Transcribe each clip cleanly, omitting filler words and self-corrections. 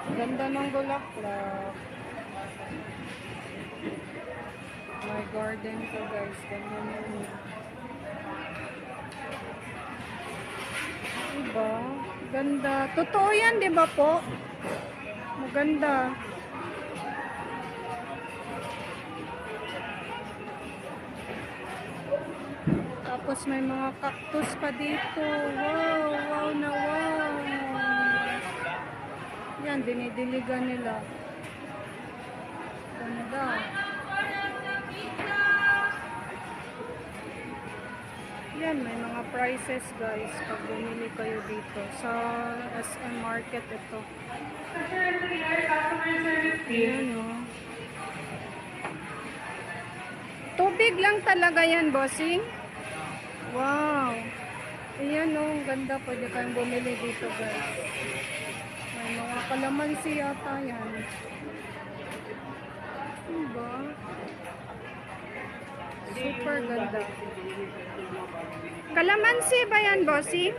Ganda ng bulaklak. My garden ko guys. Ganyan yun. Diba? Ganda. Totoo yan, di ba po? Maganda. Tapos may mga cactus pa dito. Wow, wow na wow. Yan, dinidiligan nila. Ganda. Yan, may mga prices guys pag bumili kayo dito sa SM Market ito. Yan o. Tubig lang talaga yan, bossing. Wow. Ayan o, ganda. Pwede kayong bumili dito guys. May mga kalamansi yata yan. Diba? Super ganda. Kalamansi ba yan, bossing?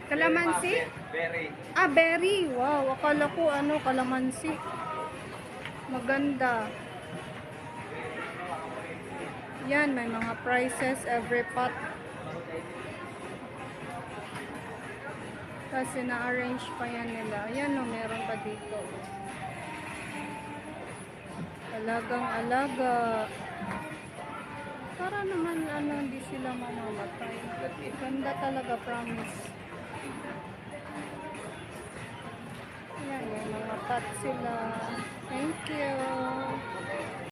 Kalamansi? Berry. Ah, berry. Wow, akala ko ano, kalamansi. Maganda. Yan, may mga prices every pot. Kasi na-arrange pa yan nila. Yan o, meron pa dito. Alagang-alaga. Para naman ano, hindi sila mamamatay. Ganda talaga, promise. Yan, may mga pot sila. Thank you.